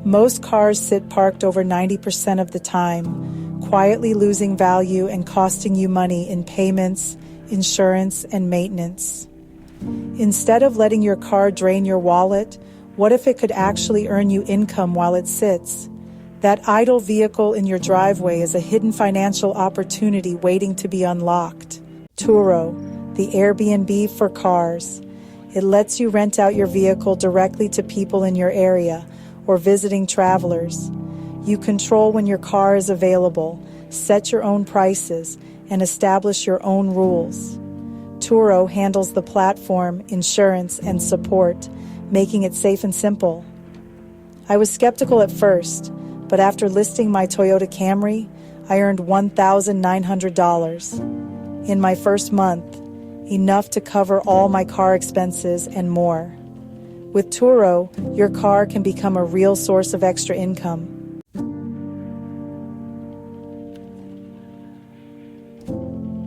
Most cars sit parked over 90% of the time, quietly losing value and costing you money in payments, insurance, and maintenance. Instead of letting your car drain your wallet, what if it could actually earn you income while it sits? That idle vehicle in your driveway is a hidden financial opportunity waiting to be unlocked. Turo, the Airbnb for cars. It lets you rent out your vehicle directly to people in your area or visiting travelers. You control when your car is available, set your own prices, and establish your own rules. Turo handles the platform, insurance, and support, making it safe and simple. I was skeptical at first, but after listing my Toyota Camry, I earned $1,900. In my first month, enough to cover all my car expenses and more. With Turo, your car can become a real source of extra income.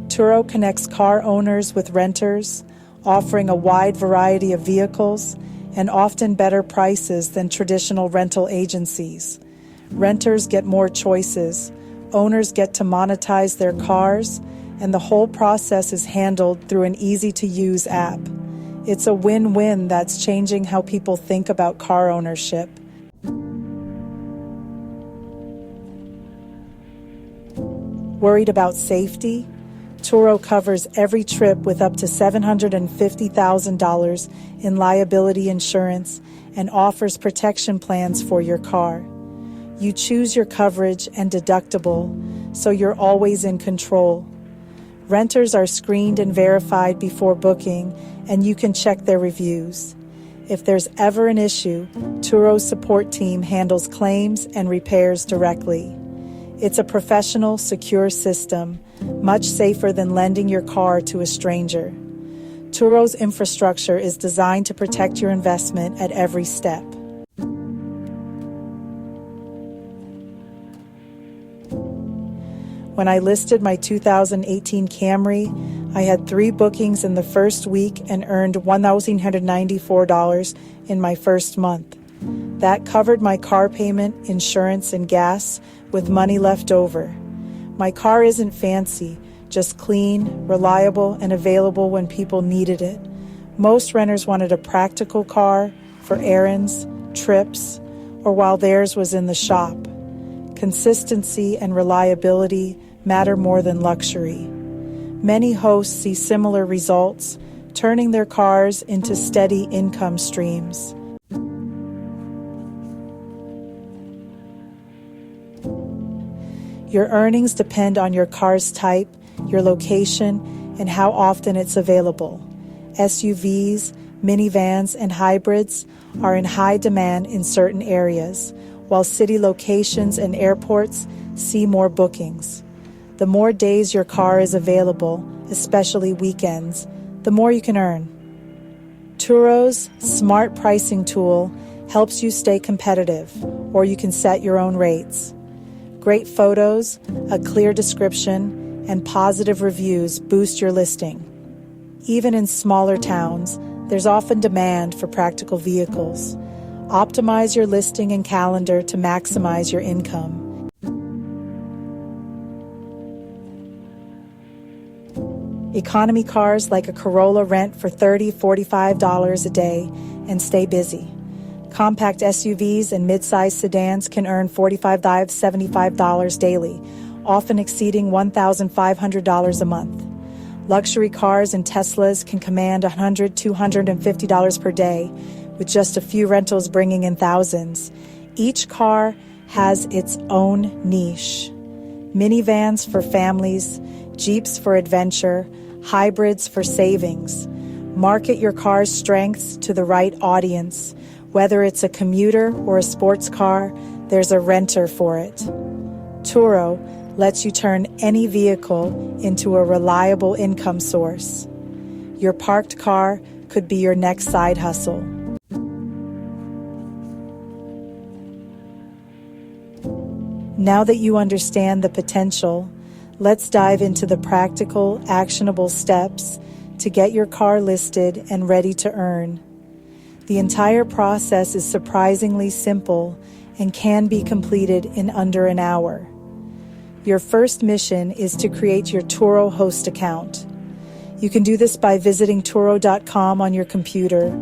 Turo connects car owners with renters, offering a wide variety of vehicles and often better prices than traditional rental agencies. Renters get more choices, owners get to monetize their cars, and the whole process is handled through an easy-to-use app. It's a win-win that's changing how people think about car ownership. Worried about safety? Turo covers every trip with up to $750,000 in liability insurance and offers protection plans for your car. You choose your coverage and deductible, so you're always in control. Renters are screened and verified before booking, and you can check their reviews. If there's ever an issue, Turo's support team handles claims and repairs directly. It's a professional, secure system, much safer than lending your car to a stranger. Turo's infrastructure is designed to protect your investment at every step. When I listed my 2018 Camry, I had 3 bookings in the first week and earned $1,194 in my first month. That covered my car payment, insurance, and gas, with money left over. My car isn't fancy, just clean, reliable, and available when people needed it. Most renters wanted a practical car for errands, trips, or while theirs was in the shop. Consistency and reliability matter more than luxury. Many hosts see similar results, turning their cars into steady income streams. Your earnings depend on your car's type, your location, and how often it's available. SUVs, minivans, and hybrids are in high demand in certain areas, while city locations and airports see more bookings. The more days your car is available, especially weekends, the more you can earn. Turo's smart pricing tool helps you stay competitive, or you can set your own rates. Great photos, a clear description, and positive reviews boost your listing. Even in smaller towns, there's often demand for practical vehicles. Optimize your listing and calendar to maximize your income. Economy cars like a Corolla rent for $30, $45 a day and stay busy. Compact SUVs and mid-sized sedans can earn $45, $75 daily, often exceeding $1,500 a month. Luxury cars and Teslas can command $100, $250 per day, with just a few rentals bringing in thousands. Each car has its own niche. Minivans for families, Jeeps for adventure, hybrids for savings. Market your car's strengths to the right audience. Whether it's a commuter or a sports car, there's a renter for it. Turo lets you turn any vehicle into a reliable income source. Your parked car could be your next side hustle. Now that you understand the potential, let's dive into the practical, actionable steps to get your car listed and ready to earn. The entire process is surprisingly simple and can be completed in under an hour. Your first mission is to create your Turo host account. You can do this by visiting Turo.com on your computer,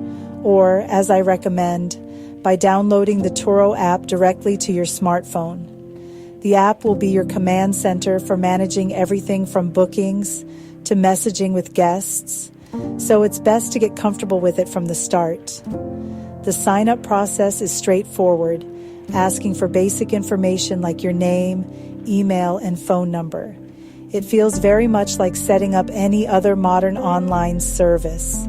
or, as I recommend, by downloading the Turo app directly to your smartphone. The app will be your command center for managing everything from bookings to messaging with guests, so it's best to get comfortable with it from the start. The sign-up process is straightforward, asking for basic information like your name, email, and phone number. It feels very much like setting up any other modern online service.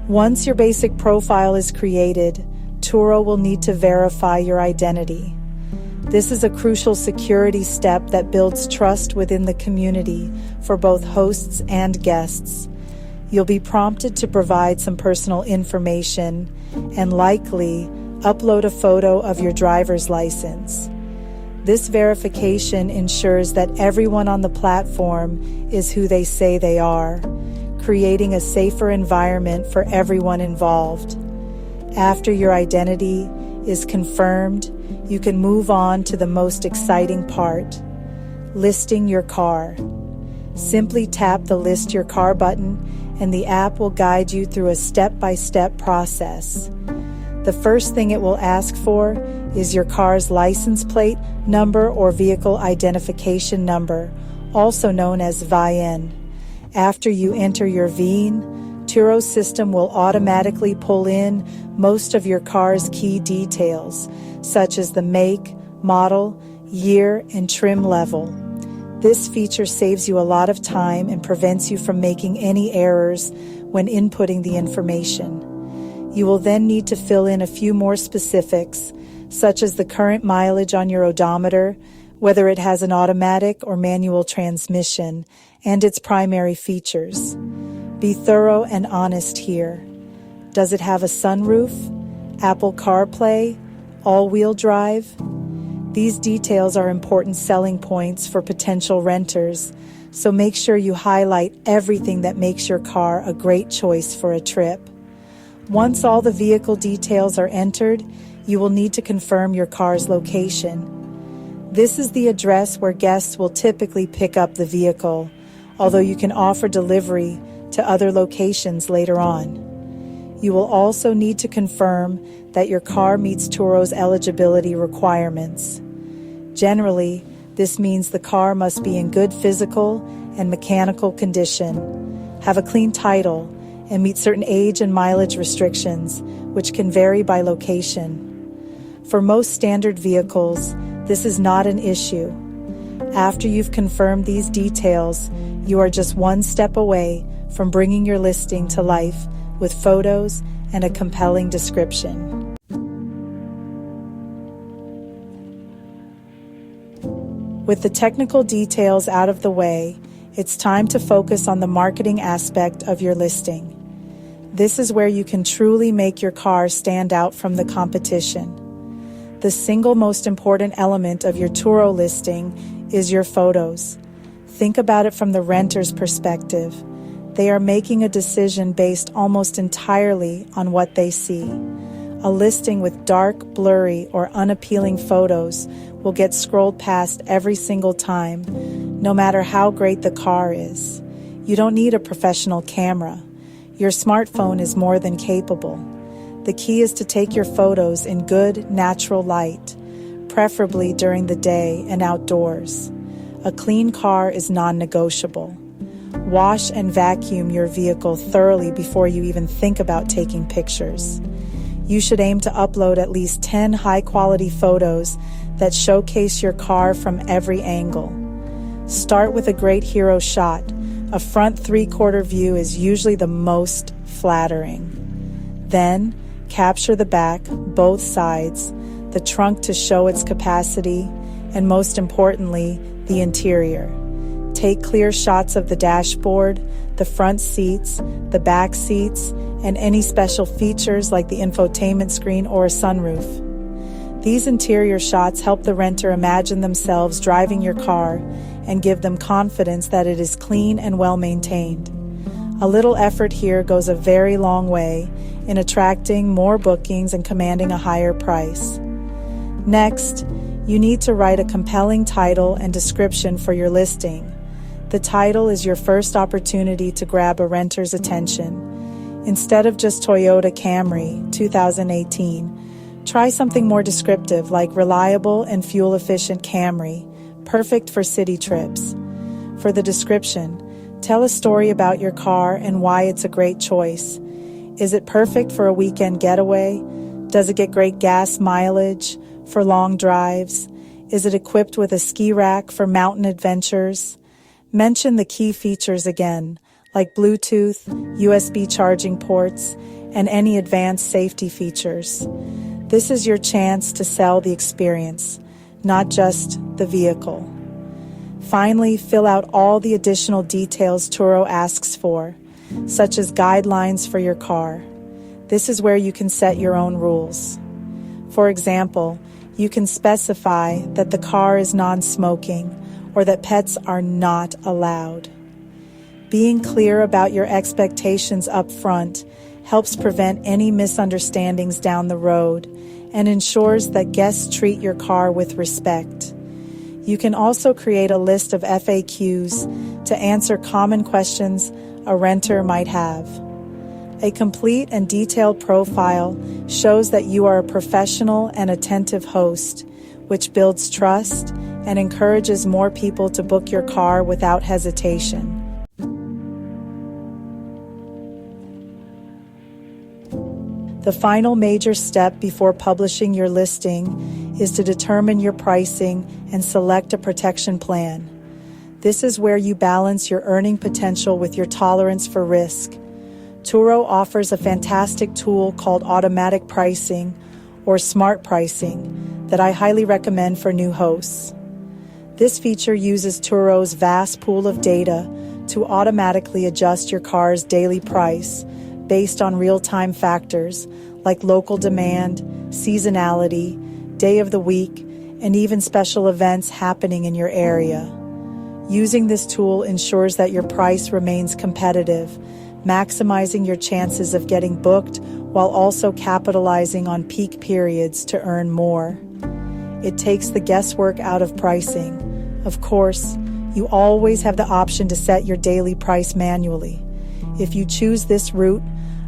Once your basic profile is created, Turo will need to verify your identity. This is a crucial security step that builds trust within the community for both hosts and guests. You'll be prompted to provide some personal information and likely upload a photo of your driver's license. This verification ensures that everyone on the platform is who they say they are, creating a safer environment for everyone involved. After your identity is confirmed, you can move on to the most exciting part, listing your car. Simply tap the List Your Car button and the app will guide you through a step-by-step process. The first thing it will ask for is your car's license plate number or vehicle identification number, also known as VIN. After you enter your VIN, Turo's system will automatically pull in most of your car's key details, such as the make, model, year, and trim level. This feature saves you a lot of time and prevents you from making any errors when inputting the information. You will then need to fill in a few more specifics, such as the current mileage on your odometer, whether it has an automatic or manual transmission, and its primary features. Be thorough and honest here. Does it have a sunroof, Apple CarPlay, all-wheel drive? These details are important selling points for potential renters, so make sure you highlight everything that makes your car a great choice for a trip. Once all the vehicle details are entered, you will need to confirm your car's location. This is the address where guests will typically pick up the vehicle, although you can offer delivery to other locations later on. You will also need to confirm that your car meets Turo's eligibility requirements. Generally, this means the car must be in good physical and mechanical condition, have a clean title, and meet certain age and mileage restrictions, which can vary by location. For most standard vehicles, this is not an issue. After you've confirmed these details, you are just one step away from bringing your listing to life with photos and a compelling description. With the technical details out of the way, it's time to focus on the marketing aspect of your listing. This is where you can truly make your car stand out from the competition. The single most important element of your Turo listing is your photos. Think about it from the renter's perspective. They are making a decision based almost entirely on what they see. A listing with dark, blurry, or unappealing photos will get scrolled past every single time, no matter how great the car is. You don't need a professional camera. Your smartphone is more than capable. The key is to take your photos in good, natural light, preferably during the day and outdoors. A clean car is non-negotiable. Wash and vacuum your vehicle thoroughly before you even think about taking pictures. You should aim to upload at least 10 high-quality photos that showcase your car from every angle. Start with a great hero shot. A front three-quarter view is usually the most flattering. Then, capture the back, both sides, the trunk to show its capacity, and most importantly, the interior. Take clear shots of the dashboard, the front seats, the back seats, and any special features like the infotainment screen or a sunroof. These interior shots help the renter imagine themselves driving your car and give them confidence that it is clean and well maintained. A little effort here goes a very long way in attracting more bookings and commanding a higher price. Next, you need to write a compelling title and description for your listing. The title is your first opportunity to grab a renter's attention. Instead of just Toyota Camry 2018, try something more descriptive like reliable and fuel-efficient Camry, perfect for city trips. For the description, tell a story about your car and why it's a great choice. Is it perfect for a weekend getaway? Does it get great gas mileage for long drives? Is it equipped with a ski rack for mountain adventures? Mention the key features again, like Bluetooth, USB charging ports, and any advanced safety features. This is your chance to sell the experience, not just the vehicle. Finally, fill out all the additional details Turo asks for, such as guidelines for your car. This is where you can set your own rules. For example, you can specify that the car is non-smoking or that pets are not allowed. Being clear about your expectations up front helps prevent any misunderstandings down the road and ensures that guests treat your car with respect. You can also create a list of FAQs to answer common questions a renter might have. A complete and detailed profile shows that you are a professional and attentive host, which builds trust and encourages more people to book your car without hesitation. The final major step before publishing your listing is to determine your pricing and select a protection plan. This is where you balance your earning potential with your tolerance for risk. Turo offers a fantastic tool called automatic pricing or smart pricing that I highly recommend for new hosts. This feature uses Turo's vast pool of data to automatically adjust your car's daily price based on real-time factors like local demand, seasonality, day of the week, and even special events happening in your area. Using this tool ensures that your price remains competitive, maximizing your chances of getting booked while also capitalizing on peak periods to earn more. It takes the guesswork out of pricing. Of course, you always have the option to set your daily price manually. If you choose this route,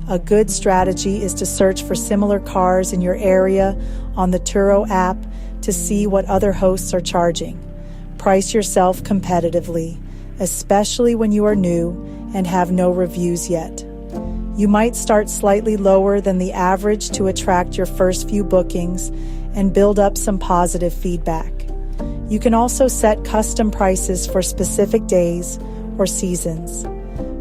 a good strategy is to search for similar cars in your area on the Turo app to see what other hosts are charging. Price yourself competitively, especially when you are new and have no reviews yet. You might start slightly lower than the average to attract your first few bookings and build up some positive feedback. You can also set custom prices for specific days or seasons.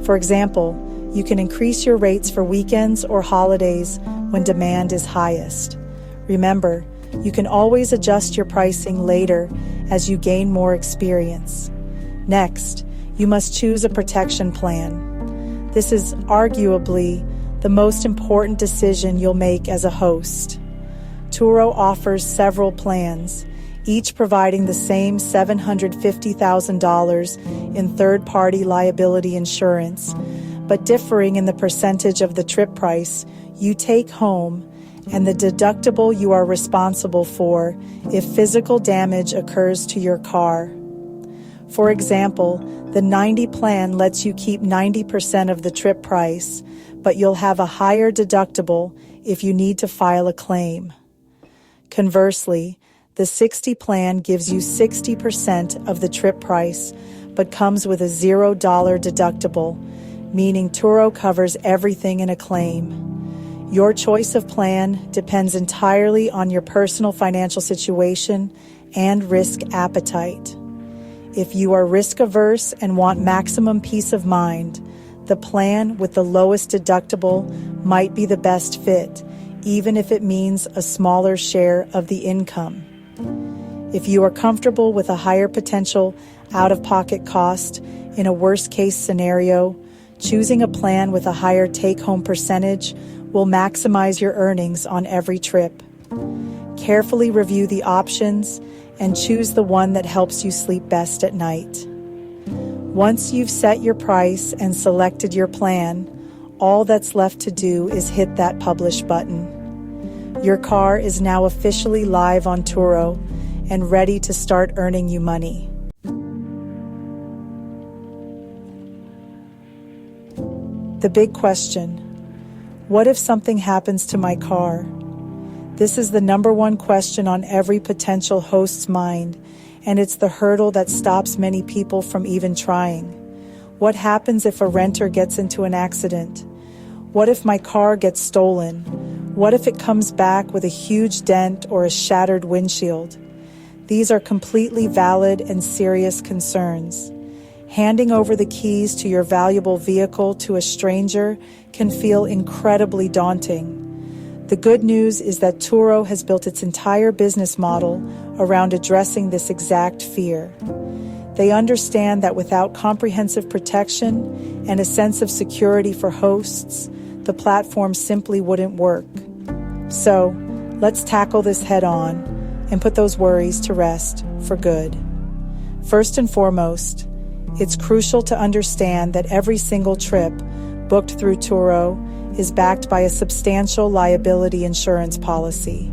For example, you can increase your rates for weekends or holidays when demand is highest. Remember, you can always adjust your pricing later as you gain more experience. Next, you must choose a protection plan. This is arguably the most important decision you'll make as a host. Turo offers several plans, each providing the same $750,000 in third-party liability insurance, but differing in the percentage of the trip price you take home and the deductible you are responsible for if physical damage occurs to your car. For example, the 90 plan lets you keep 90% of the trip price, but you'll have a higher deductible if you need to file a claim. Conversely, the 60 plan gives you 60% of the trip price, but comes with a $0 deductible, meaning Turo covers everything in a claim. Your choice of plan depends entirely on your personal financial situation and risk appetite. If you are risk-averse and want maximum peace of mind, the plan with the lowest deductible might be the best fit, even if it means a smaller share of the income. If you are comfortable with a higher potential out-of-pocket cost in a worst-case scenario, choosing a plan with a higher take-home percentage will maximize your earnings on every trip. Carefully review the options and choose the one that helps you sleep best at night. Once you've set your price and selected your plan, all that's left to do is hit that publish button. Your car is now officially live on Turo and ready to start earning you money. The big question: what if something happens to my car? This is the number one question on every potential host's mind, and it's the hurdle that stops many people from even trying. What happens if a renter gets into an accident? What if my car gets stolen? What if it comes back with a huge dent or a shattered windshield? These are completely valid and serious concerns. Handing over the keys to your valuable vehicle to a stranger can feel incredibly daunting. The good news is that Turo has built its entire business model around addressing this exact fear. They understand that without comprehensive protection and a sense of security for hosts, the platform simply wouldn't work. So, let's tackle this head on and put those worries to rest for good. First and foremost, it's crucial to understand that every single trip booked through Turo is backed by a substantial liability insurance policy.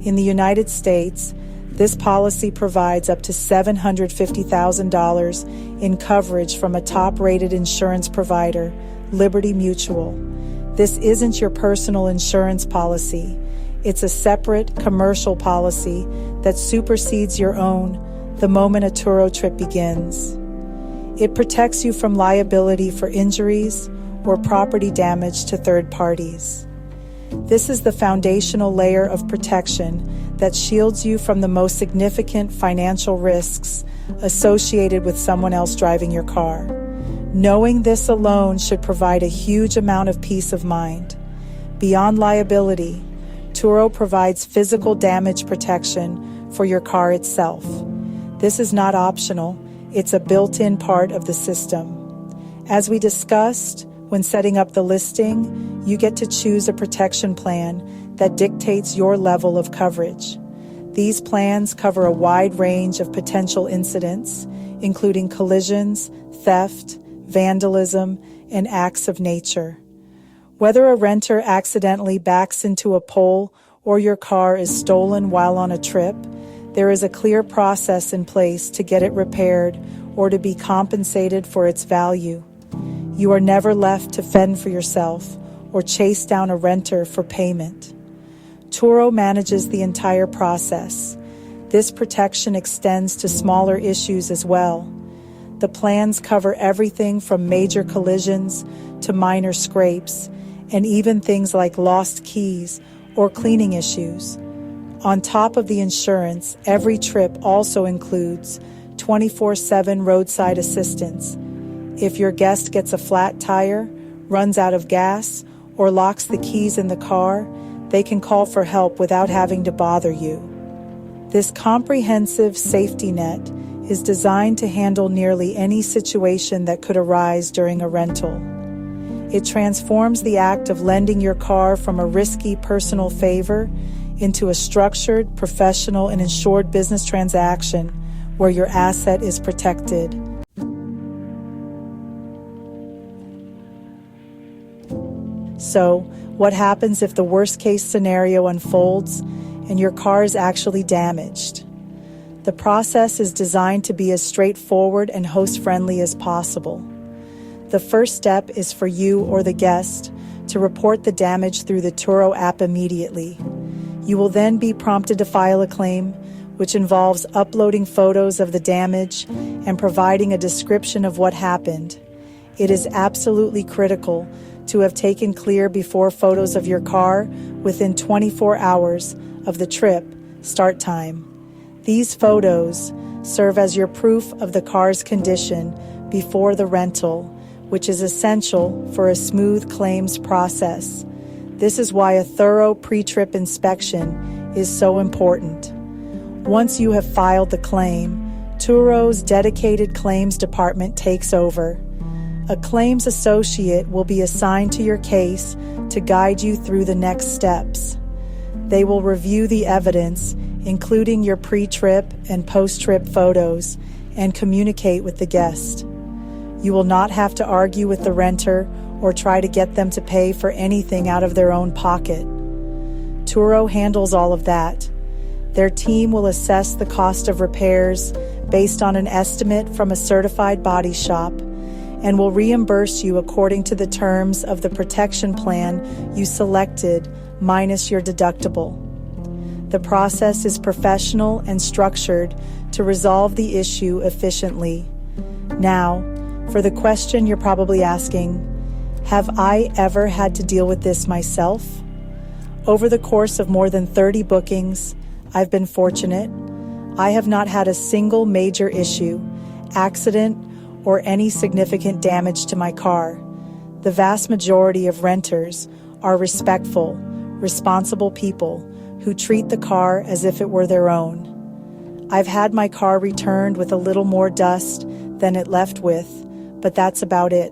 In the United States, this policy provides up to $750,000 in coverage from a top-rated insurance provider, Liberty Mutual. This isn't your personal insurance policy. It's a separate commercial policy that supersedes your own the moment a Turo trip begins. It protects you from liability for injuries or property damage to third parties. This is the foundational layer of protection that shields you from the most significant financial risks associated with someone else driving your car. Knowing this alone should provide a huge amount of peace of mind. Beyond liability, Turo provides physical damage protection for your car itself. This is not optional, it's a built-in part of the system. As we discussed, when setting up the listing, you get to choose a protection plan that dictates your level of coverage. These plans cover a wide range of potential incidents, including collisions, theft, vandalism, and acts of nature. Whether a renter accidentally backs into a pole or your car is stolen while on a trip, there is a clear process in place to get it repaired or to be compensated for its value. You are never left to fend for yourself or chase down a renter for payment. Turo manages the entire process. This protection extends to smaller issues as well. The plans cover everything from major collisions to minor scrapes, and even things like lost keys or cleaning issues. On top of the insurance, every trip also includes 24/7 roadside assistance. If your guest gets a flat tire, runs out of gas, or locks the keys in the car, they can call for help without having to bother you. This comprehensive safety net is designed to handle nearly any situation that could arise during a rental. It transforms the act of lending your car from a risky personal favor into a structured, professional, and insured business transaction where your asset is protected. So, what happens if the worst-case scenario unfolds and your car is actually damaged? The process is designed to be as straightforward and host-friendly as possible. The first step is for you or the guest to report the damage through the Turo app immediately. You will then be prompted to file a claim, which involves uploading photos of the damage and providing a description of what happened. It is absolutely critical to have taken clear before photos of your car within 24 hours of the trip start time. These photos serve as your proof of the car's condition before the rental, which is essential for a smooth claims process. This is why a thorough pre-trip inspection is so important. Once you have filed the claim, Turo's dedicated claims department takes over. A claims associate will be assigned to your case to guide you through the next steps. They will review the evidence, including your pre-trip and post-trip photos, and communicate with the guest. You will not have to argue with the renter or try to get them to pay for anything out of their own pocket. Turo handles all of that. Their team will assess the cost of repairs based on an estimate from a certified body shop and will reimburse you according to the terms of the protection plan you selected minus your deductible. The process is professional and structured to resolve the issue efficiently. Now, for the question you're probably asking, have I ever had to deal with this myself? Over the course of more than 30 bookings, I've been fortunate. I have not had a single major issue, accident, or any significant damage to my car. The vast majority of renters are respectful, responsible people who treat the car as if it were their own. I've had my car returned with a little more dust than it left with, but that's about it.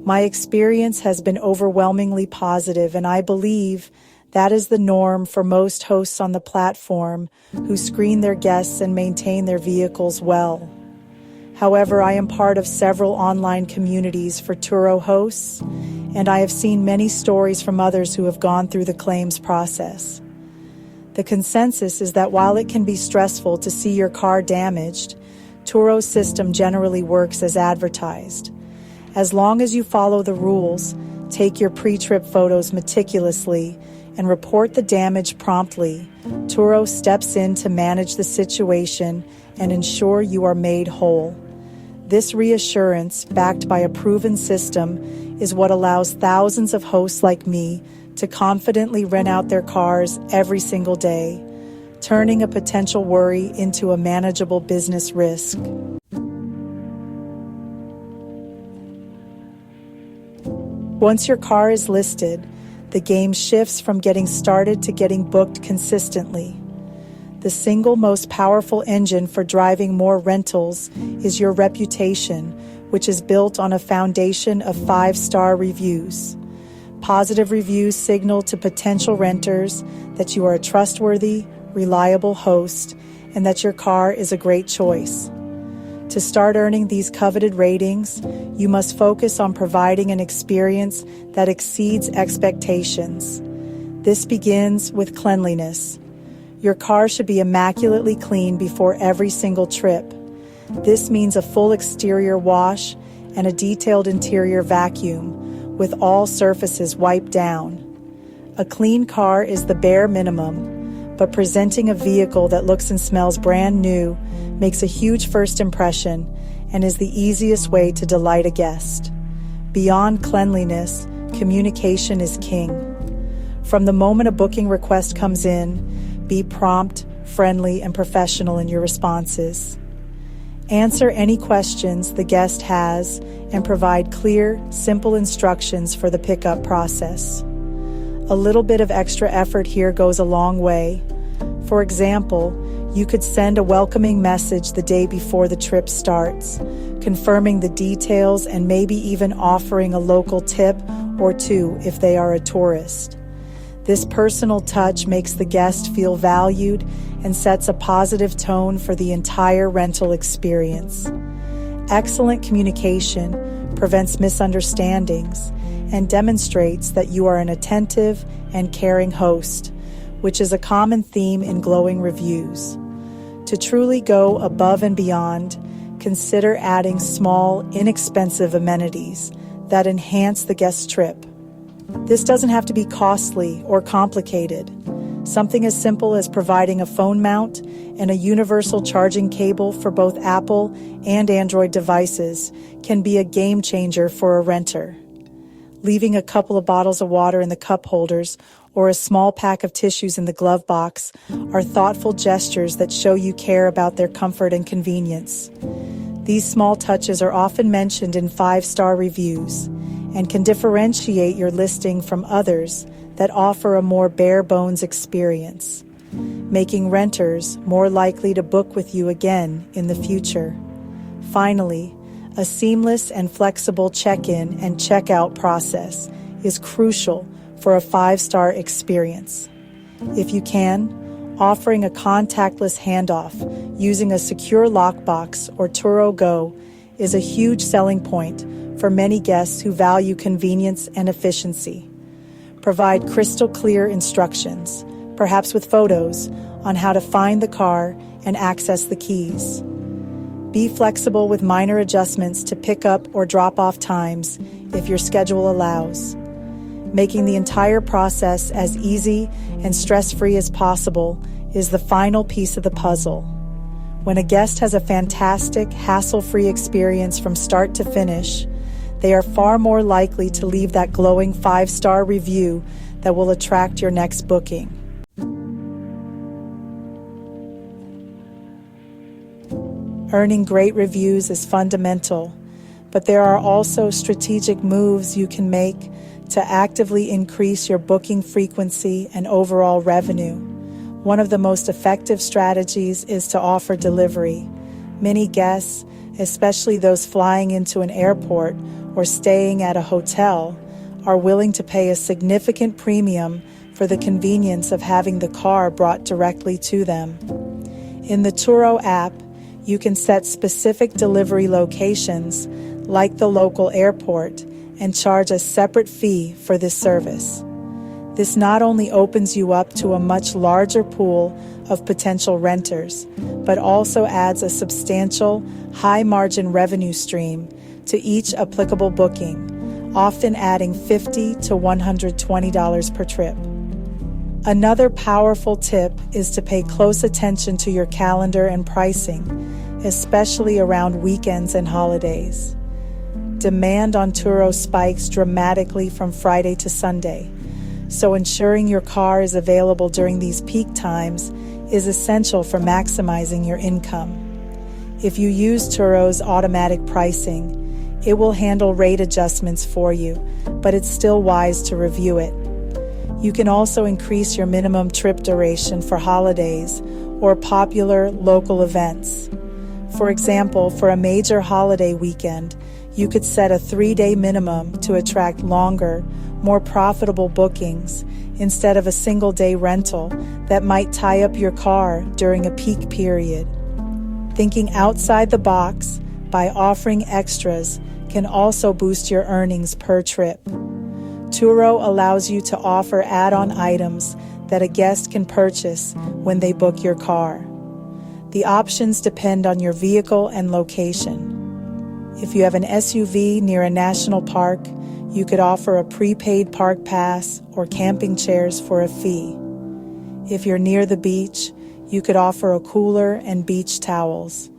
My experience has been overwhelmingly positive, and I believe that is the norm for most hosts on the platform who screen their guests and maintain their vehicles well. However, I am part of several online communities for Turo hosts, and I have seen many stories from others who have gone through the claims process. The consensus is that while it can be stressful to see your car damaged, Turo's system generally works as advertised. As long as you follow the rules, take your pre-trip photos meticulously, and report the damage promptly, Turo steps in to manage the situation and ensure you are made whole. This reassurance, backed by a proven system, is what allows thousands of hosts like me to confidently rent out their cars every single day, turning a potential worry into a manageable business risk. Once your car is listed, the game shifts from getting started to getting booked consistently. The single most powerful engine for driving more rentals is your reputation, which is built on a foundation of 5-star reviews. Positive reviews signal to potential renters that you are a trustworthy, reliable host and that your car is a great choice. To start earning these coveted ratings, you must focus on providing an experience that exceeds expectations. This begins with cleanliness. Your car should be immaculately clean before every single trip. This means a full exterior wash and a detailed interior vacuum, with all surfaces wiped down. A clean car is the bare minimum, but presenting a vehicle that looks and smells brand new makes a huge first impression and is the easiest way to delight a guest. Beyond cleanliness, communication is king. From the moment a booking request comes in, be prompt, friendly, and professional in your responses. Answer any questions the guest has and provide clear, simple instructions for the pickup process. A little bit of extra effort here goes a long way. For example, you could send a welcoming message the day before the trip starts, confirming the details and maybe even offering a local tip or two if they are a tourist. This personal touch makes the guest feel valued and sets a positive tone for the entire rental experience. Excellent communication prevents misunderstandings and demonstrates that you are an attentive and caring host, which is a common theme in glowing reviews. To truly go above and beyond, consider adding small, inexpensive amenities that enhance the guest's trip. This doesn't have to be costly or complicated. Something as simple as providing a phone mount and a universal charging cable for both Apple and Android devices can be a game changer for a renter. Leaving a couple of bottles of water in the cup holders or a small pack of tissues in the glove box are thoughtful gestures that show you care about their comfort and convenience. These small touches are often mentioned in 5-star reviews and can differentiate your listing from others that offer a more bare-bones experience, making renters more likely to book with you again in the future. Finally, a seamless and flexible check-in and check-out process is crucial for a 5-star experience. If you can, offering a contactless handoff using a secure lockbox or Turo Go is a huge selling point for many guests who value convenience and efficiency. Provide crystal clear instructions, perhaps with photos, on how to find the car and access the keys. Be flexible with minor adjustments to pick up or drop off times if your schedule allows. Making the entire process as easy and stress-free as possible is the final piece of the puzzle. When a guest has a fantastic, hassle-free experience from start to finish, they are far more likely to leave that glowing 5-star review that will attract your next booking. Earning great reviews is fundamental, but there are also strategic moves you can make to actively increase your booking frequency and overall revenue. One of the most effective strategies is to offer delivery. Many guests, especially those flying into an airport or staying at a hotel, are willing to pay a significant premium for the convenience of having the car brought directly to them. In the Turo app, you can set specific delivery locations, like the local airport, and charge a separate fee for this service. This not only opens you up to a much larger pool of potential renters, but also adds a substantial, high-margin revenue stream to each applicable booking, often adding $50 to $120 per trip. Another powerful tip is to pay close attention to your calendar and pricing, especially around weekends and holidays. Demand on Turo spikes dramatically from Friday to Sunday, so ensuring your car is available during these peak times is essential for maximizing your income. If you use Turo's automatic pricing, it will handle rate adjustments for you, but it's still wise to review it. You can also increase your minimum trip duration for holidays or popular local events. For example, for a major holiday weekend, you could set a 3-day minimum to attract longer, more profitable bookings instead of a single-day rental that might tie up your car during a peak period. Thinking outside the box by offering extras can also boost your earnings per trip. Turo allows you to offer add-on items that a guest can purchase when they book your car. The options depend on your vehicle and location. If you have an SUV near a national park, you could offer a prepaid park pass or camping chairs for a fee. If you're near the beach, you could offer a cooler and beach towels.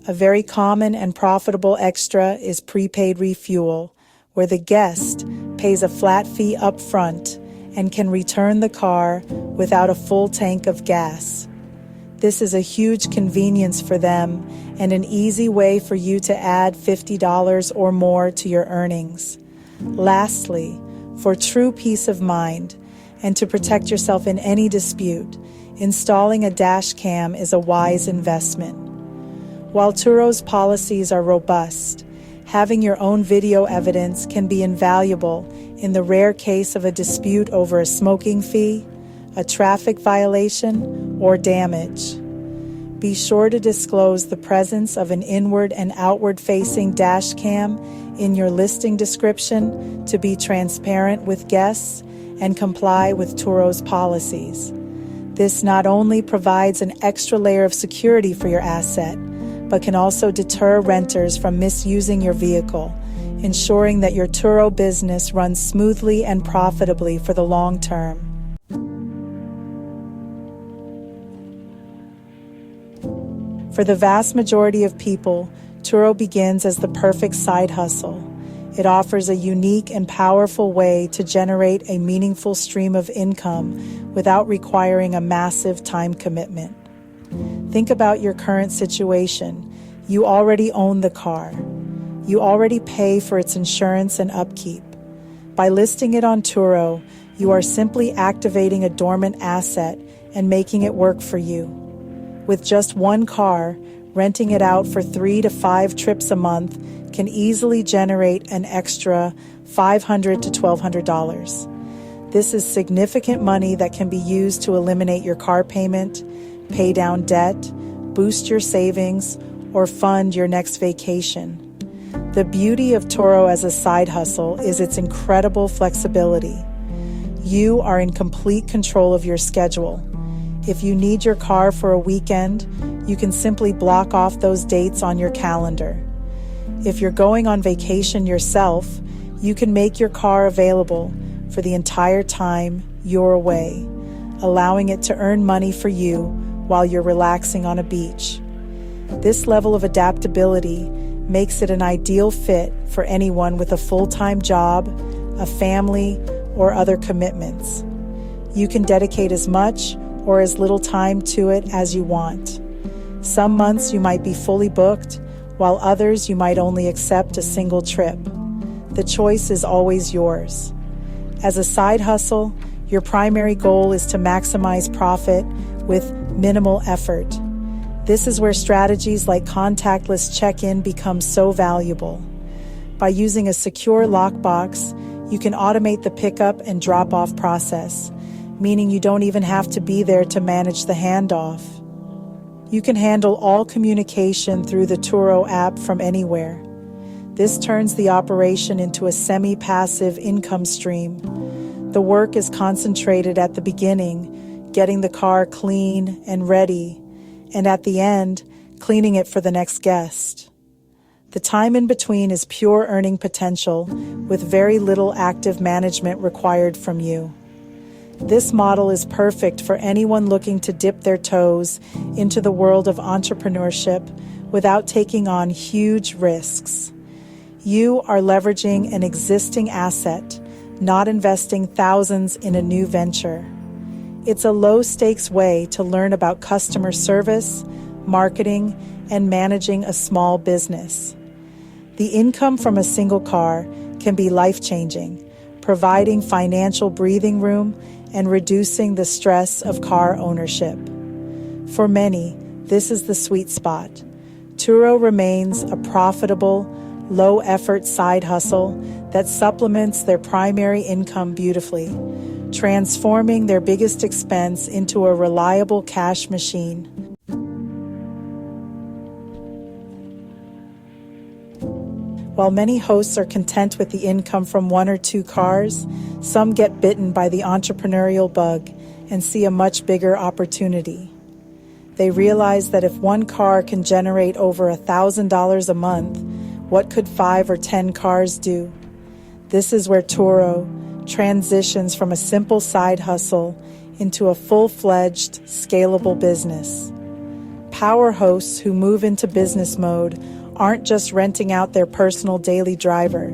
A very common and profitable extra is prepaid refuel, where the guest pays a flat fee up front and can return the car without a full tank of gas. This is a huge convenience for them and an easy way for you to add $50 or more to your earnings. Lastly, for true peace of mind and to protect yourself in any dispute, installing a dash cam is a wise investment. While Turo's policies are robust, having your own video evidence can be invaluable in the rare case of a dispute over a smoking fee, a traffic violation, or damage. Be sure to disclose the presence of an inward and outward-facing dash cam in your listing description to be transparent with guests and comply with Turo's policies. This not only provides an extra layer of security for your asset, but can also deter renters from misusing your vehicle, ensuring that your Turo business runs smoothly and profitably for the long term. For the vast majority of people, Turo begins as the perfect side hustle. It offers a unique and powerful way to generate a meaningful stream of income without requiring a massive time commitment. Think about your current situation. You already own the car. You already pay for its insurance and upkeep. By listing it on Turo, you are simply activating a dormant asset and making it work for you. With just one car, renting it out for 3 to 5 trips a month can easily generate an extra $500 to $1,200. This is significant money that can be used to eliminate your car payment, pay down debt, boost your savings, or fund your next vacation. The beauty of Turo as a side hustle is its incredible flexibility. You are in complete control of your schedule. If you need your car for a weekend, you can simply block off those dates on your calendar. If you're going on vacation yourself, you can make your car available for the entire time you're away, allowing it to earn money for you while you're relaxing on a beach. This level of adaptability makes it an ideal fit for anyone with a full-time job, a family, or other commitments. You can dedicate as much or as little time to it as you want. Some months you might be fully booked, while others you might only accept a single trip. The choice is always yours. As a side hustle, your primary goal is to maximize profit with minimal effort. This is where strategies like contactless check-in become so valuable. By using a secure lockbox, you can automate the pickup and drop-off process, meaning you don't even have to be there to manage the handoff. You can handle all communication through the Turo app from anywhere. This turns the operation into a semi-passive income stream. The work is concentrated at the beginning, getting the car clean and ready, and at the end, cleaning it for the next guest. The time in between is pure earning potential, with very little active management required from you. This model is perfect for anyone looking to dip their toes into the world of entrepreneurship without taking on huge risks. You are leveraging an existing asset, not investing thousands in a new venture. It's a low-stakes way to learn about customer service, marketing, and managing a small business. The income from a single car can be life-changing, providing financial breathing room and reducing the stress of car ownership. For many, this is the sweet spot. Turo remains a profitable, low-effort side hustle that supplements their primary income beautifully, transforming their biggest expense into a reliable cash machine. While many hosts are content with the income from one or two cars, some get bitten by the entrepreneurial bug and see a much bigger opportunity. They realize that if one car can generate over $1,000 a month, what could 5 or 10 cars do? This is where Turo transitions from a simple side hustle into a full-fledged, scalable business. Power hosts who move into business mode aren't just renting out their personal daily driver.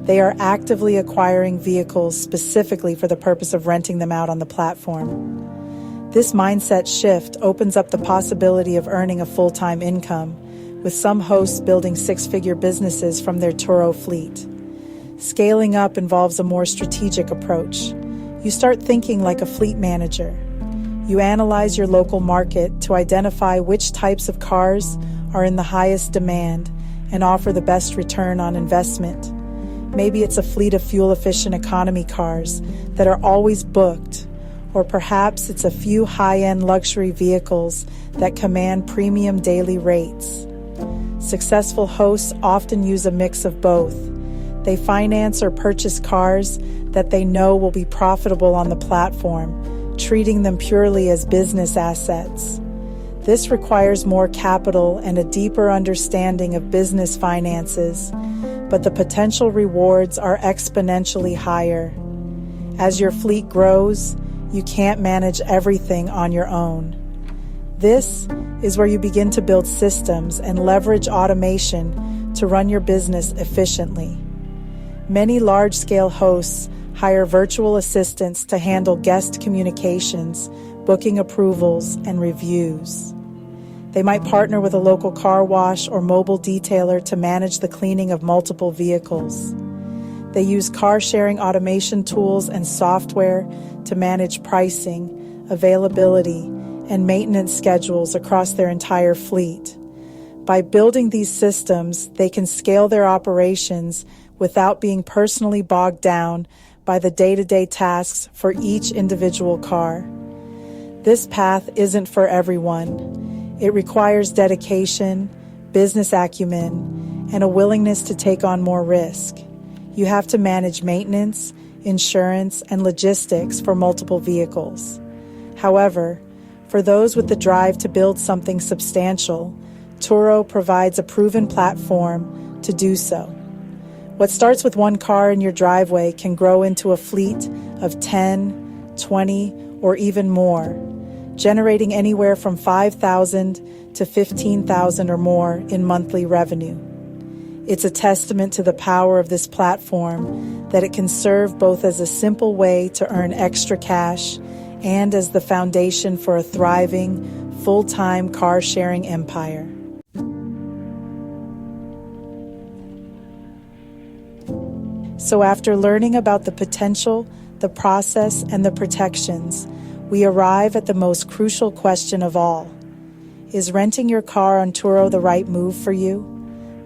They are actively acquiring vehicles specifically for the purpose of renting them out on the platform. This mindset shift opens up the possibility of earning a full-time income, with some hosts building six-figure businesses from their Turo fleet. Scaling up involves a more strategic approach. You start thinking like a fleet manager. You analyze your local market to identify which types of cars are in the highest demand and offer the best return on investment. Maybe it's a fleet of fuel-efficient economy cars that are always booked, or perhaps it's a few high-end luxury vehicles that command premium daily rates. Successful hosts often use a mix of both. They finance or purchase cars that they know will be profitable on the platform, treating them purely as business assets. This requires more capital and a deeper understanding of business finances, but the potential rewards are exponentially higher. As your fleet grows, you can't manage everything on your own. This is where you begin to build systems and leverage automation to run your business efficiently. Many large-scale hosts hire virtual assistants to handle guest communications, booking approvals, and reviews. They might partner with a local car wash or mobile detailer to manage the cleaning of multiple vehicles. They use car-sharing automation tools and software to manage pricing, availability, and maintenance schedules across their entire fleet. By building these systems, they can scale their operations without being personally bogged down by the day-to-day tasks for each individual car. This path isn't for everyone. It requires dedication, business acumen, and a willingness to take on more risk. You have to manage maintenance, insurance, and logistics for multiple vehicles. However, for those with the drive to build something substantial, Turo provides a proven platform to do so. What starts with one car in your driveway can grow into a fleet of 10, 20, or even more, generating anywhere from $5,000 to $15,000 or more in monthly revenue. It's a testament to the power of this platform that it can serve both as a simple way to earn extra cash and as the foundation for a thriving, full-time car-sharing empire. So after learning about the potential, the process, and the protections, we arrive at the most crucial question of all. Is renting your car on Turo the right move for you?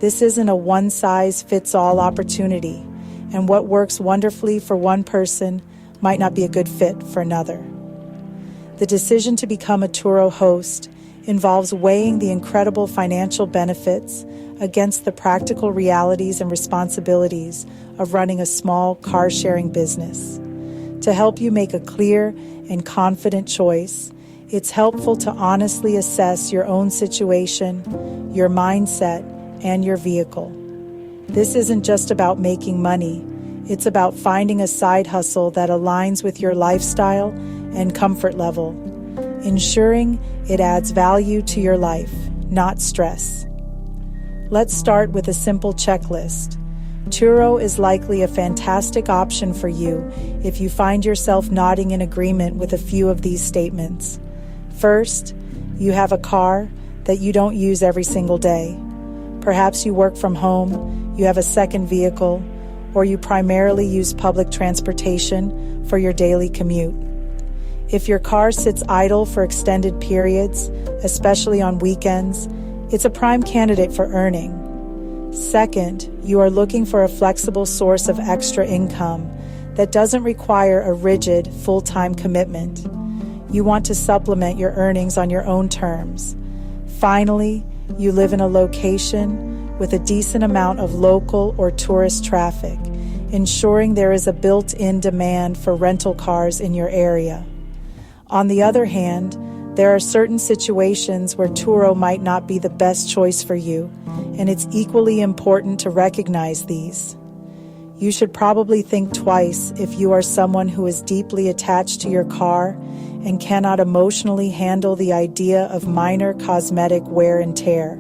This isn't a one-size-fits-all opportunity, and what works wonderfully for one person might not be a good fit for another. The decision to become a Turo host involves weighing the incredible financial benefits against the practical realities and responsibilities of running a small car-sharing business. To help you make a clear and confident choice, it's helpful to honestly assess your own situation, your mindset, and your vehicle. This isn't just about making money. It's about finding a side hustle that aligns with your lifestyle and comfort level, ensuring it adds value to your life, not stress. Let's start with a simple checklist. Turo is likely a fantastic option for you if you find yourself nodding in agreement with a few of these statements. First, you have a car that you don't use every single day. Perhaps you work from home, you have a second vehicle, or you primarily use public transportation for your daily commute. If your car sits idle for extended periods, especially on weekends, it's a prime candidate for earning. Second, you are looking for a flexible source of extra income that doesn't require a rigid, full-time commitment. You want to supplement your earnings on your own terms. Finally, you live in a location with a decent amount of local or tourist traffic, ensuring there is a built-in demand for rental cars in your area. On the other hand, there are certain situations where Turo might not be the best choice for you, and it's equally important to recognize these. You should probably think twice if you are someone who is deeply attached to your car and cannot emotionally handle the idea of minor cosmetic wear and tear.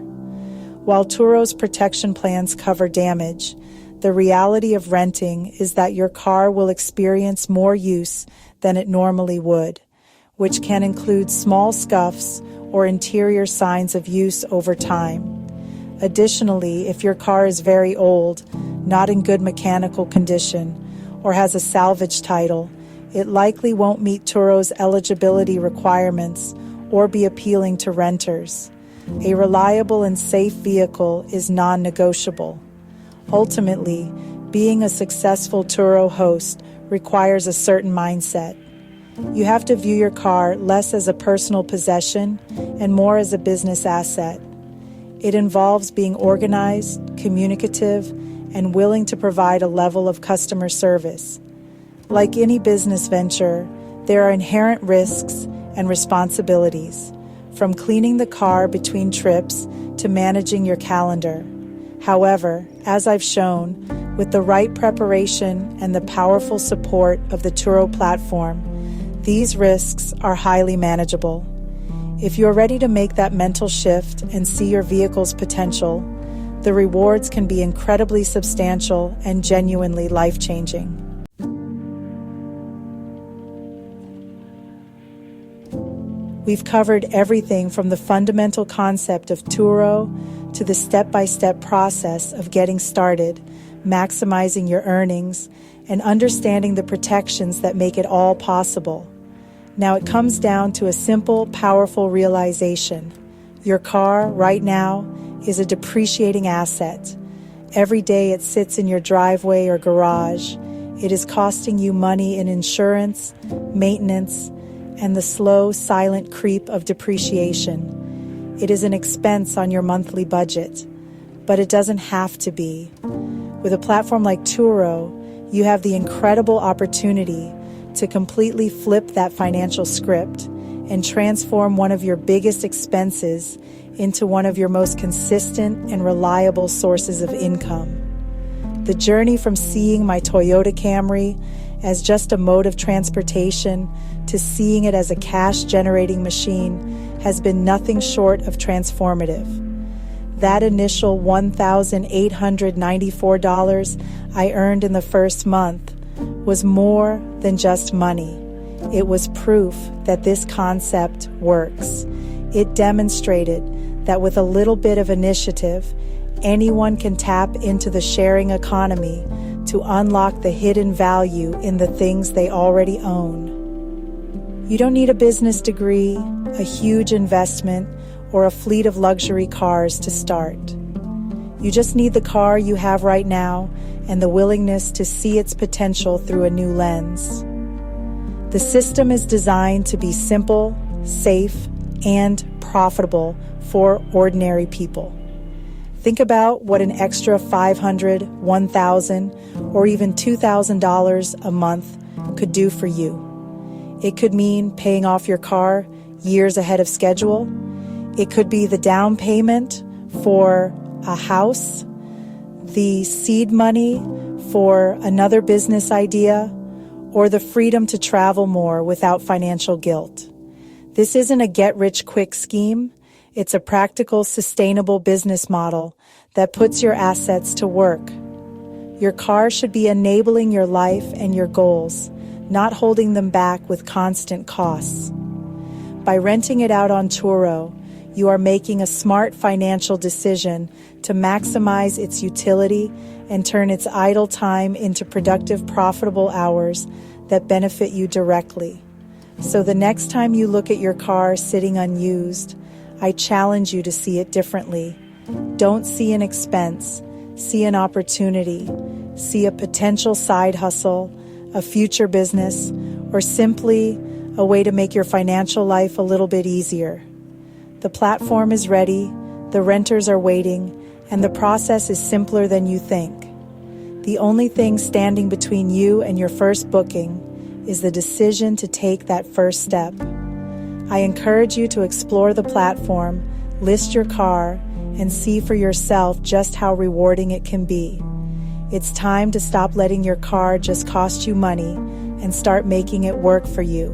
While Turo's protection plans cover damage, the reality of renting is that your car will experience more use than it normally would, which can include small scuffs or interior signs of use over time. Additionally, if your car is very old, not in good mechanical condition, or has a salvage title, it likely won't meet Turo's eligibility requirements or be appealing to renters. A reliable and safe vehicle is non-negotiable. Ultimately, being a successful Turo host requires a certain mindset. You have to view your car less as a personal possession and more as a business asset. It involves being organized, communicative, and willing to provide a level of customer service. Like any business venture, there are inherent risks and responsibilities, from cleaning the car between trips to managing your calendar. However, as I've shown, with the right preparation and the powerful support of the Turo platform, these risks are highly manageable. If you're ready to make that mental shift and see your vehicle's potential, the rewards can be incredibly substantial and genuinely life-changing. We've covered everything from the fundamental concept of Turo to the step-by-step process of getting started, maximizing your earnings, and understanding the protections that make it all possible. Now it comes down to a simple, powerful realization. Your car, right now, is a depreciating asset. Every day it sits in your driveway or garage, it is costing you money in insurance, maintenance, and the slow, silent creep of depreciation. It is an expense on your monthly budget, but it doesn't have to be. With a platform like Turo, You have the incredible opportunity to completely flip that financial script and transform one of your biggest expenses into one of your most consistent and reliable sources of income. The journey from seeing my Toyota Camry as just a mode of transportation to seeing it as a cash-generating machine has been nothing short of transformative. That initial $1,894 I earned in the first month was more than just money. It was proof that this concept works. It demonstrated that with a little bit of initiative, anyone can tap into the sharing economy to unlock the hidden value in the things they already own. You don't need a business degree, a huge investment, or a fleet of luxury cars to start. You just need the car you have right now and the willingness to see its potential through a new lens. The system is designed to be simple, safe, and profitable for ordinary people. Think about what an extra $500, $1,000, or even $2,000 a month could do for you. It could mean paying off your car years ahead of schedule. It could be the down payment for a house, the seed money for another business idea, or the freedom to travel more without financial guilt. This isn't a get-rich-quick scheme. It's a practical, sustainable business model that puts your assets to work. Your car should be enabling your life and your goals, not holding them back with constant costs. By renting it out on Turo, you are making a smart financial decision to maximize its utility and turn its idle time into productive, profitable hours that benefit you directly. So the next time you look at your car sitting unused, I challenge you to see it differently. Don't see an expense, see an opportunity, see a potential side hustle, a future business, or simply a way to make your financial life a little bit easier. The platform is ready, the renters are waiting, and the process is simpler than you think. The only thing standing between you and your first booking is the decision to take that first step. I encourage you to explore the platform, list your car, and see for yourself just how rewarding it can be. It's time to stop letting your car just cost you money and start making it work for you.